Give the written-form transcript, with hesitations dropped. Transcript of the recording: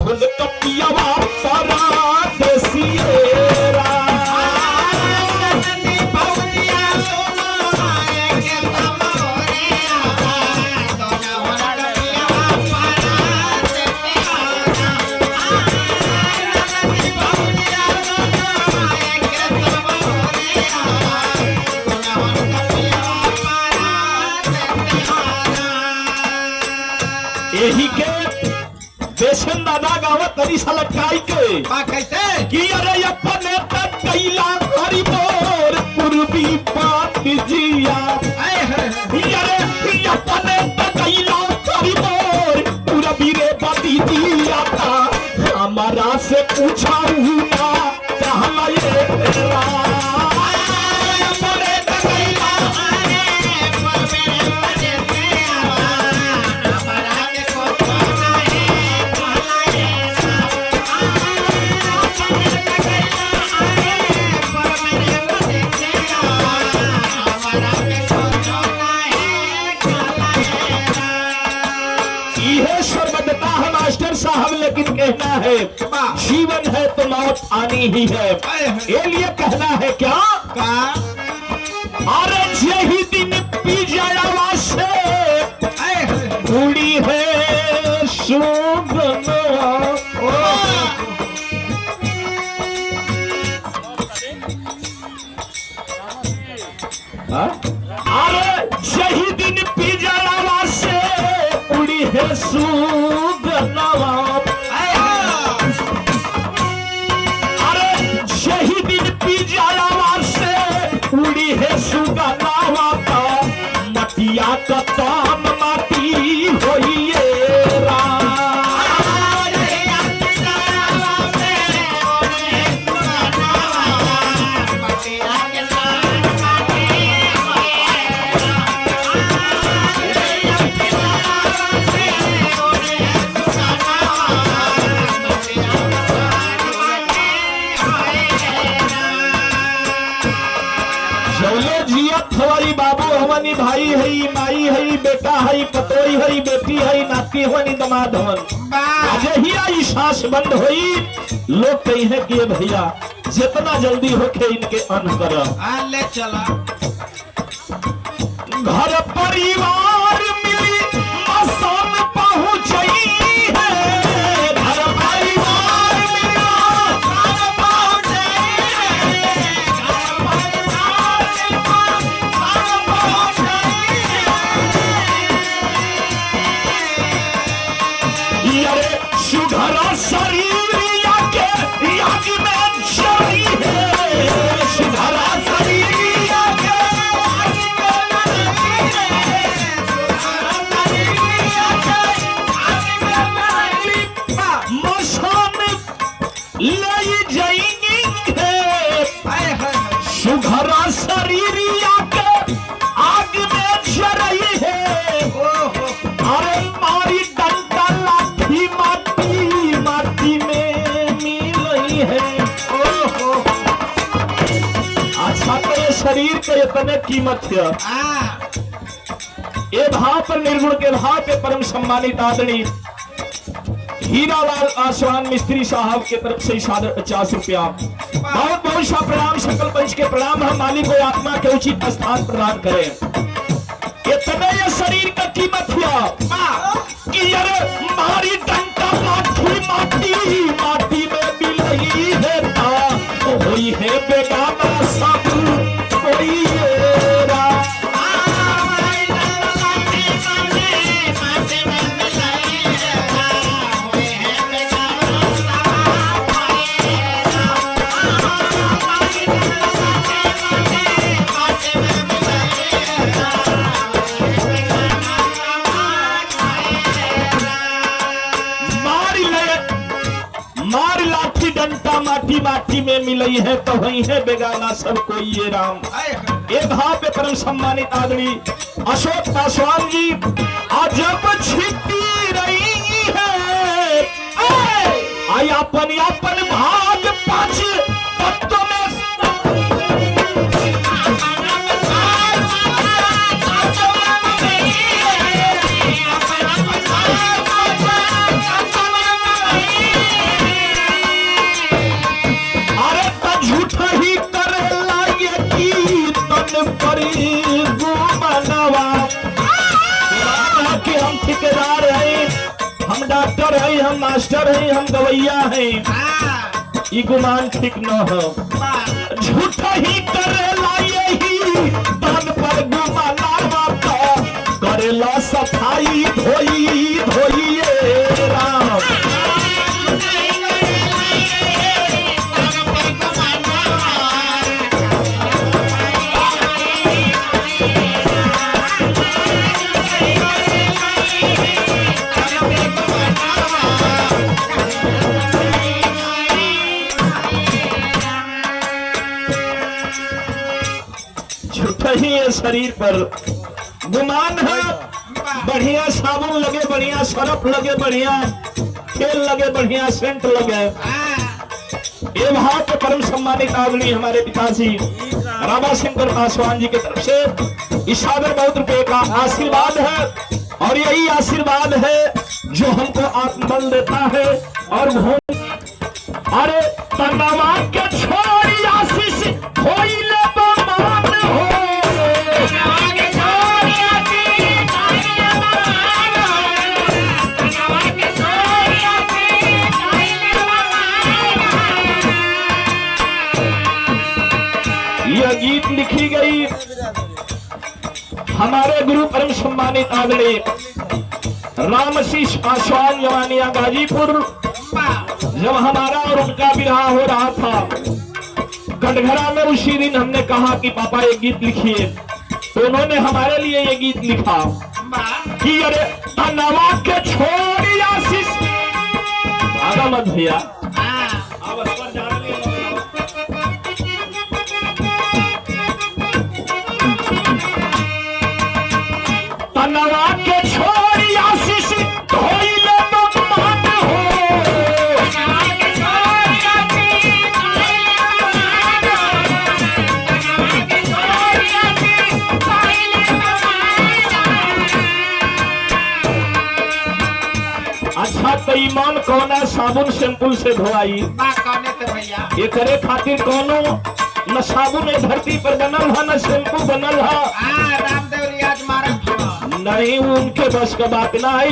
खुद कपियावा परदेसिएरा यही के बेसन दादा गावत तरी सा लटकाई के कैसे कि अरे अपने तक कैला करी मोर पूर्वी बात जिया अरे अपने तक कैला करी मोर पूर्वी रे बाती जिया था हमारा से पूछा हुआ कहाँ ये तेरा साहब लेकिन कहना है जीवन है तो मौत आनी ही है ये लिए कहना है क्या अरे यही दिन पी जावा से उड़ी है सुगंधा अरे यही दिन पी जावा से उड़ी है सुगंधा उड़ी है सुगनावा का मटिया का ताम माटी होइए भाई है माई है बेटा है पतोई है बेटी है नाती हवनी दमाद हवन ही आई सांस बंद हुई लोग कही है कि भैया जितना जल्दी होके इनके अन्न कर ले चला घर परिवार मिली मसान पहुंच है घर परिवार मिला सुधरा शरीर के याद में चली है सुधरा शरीर मसान ले जाएंगे सुधरा शरीर के आग में जरई है अरे मारी डंडा लाठी माटी में मिलई है अच्छा तो ये शरीर के इतने कीमत है ये भाव पर निर्गुण के भाव पे परम सम्मानित आदरणीय हीरालाल आसवान मिस्त्री साहब के तरफ से 50 रुपया बहुत बहुत सा प्रणाम सकल पंच के प्रणाम हम मालिक को आत्मा के उचित स्थान प्रदान करें इतने ये शरीर का कीमत हुआ कि यार मारी डंका माटी में मिलई है होई है बेगाना सब कोई माटी में मिलई है तो वही है बेगाना सब कोई ये राम ये भाव पे परम सम्मानित आदरणीय अशोक पासवान जी अजब छिपी रही है आई अपन भाग पांच तत्व में डॉक्टर है, हम मास्टर हैं, हम गवैया हैं, ये गुमान ठीक न हो। झूठा ही करेला यही तन पर गुमाना माता, करेला सफाई धोई धोइए राम। झूठा ही ये शरीर पर गुमान है। बढ़िया साबुन लगे, बढ़िया सरफ लगे, बढ़िया तेल लगे, बढ़िया सेंट लगे। ये वहां के परम सम्मानित आदमी हमारे पिताजी रामा शंकर पासवान जी की तरफ से इस सादर बहुत रुपए का आशीर्वाद है, और यही आशीर्वाद है जो हमको आत्मबल देता है। और अरे तनावा के छोड़ी आशीष होइले बमान हो, यह गीत लिखी गई हमारे गुरु परम सम्मानित आदरणीय रामशीष पासवान जवानिया गाजीपुर। जब हमारा और उनका विवाह हो रहा था कटघरा में, उसी दिन हमने कहा कि पापा एक गीत लिखिए, तो उन्होंने हमारे लिए ये गीत लिखा कि अरे तनावा के छोड़ी आशीष आगा मत भैया, तनावा के छोड़ी आशीष धोइले बमान हो, अच्छा तो ईमान कौना साबुन शैम्पू से धोआई, ये करे खातिर कोनो न साबुन धरती पर बनल है, न शैम्पू बनल है। नहीं, उनके बस का बात ना है।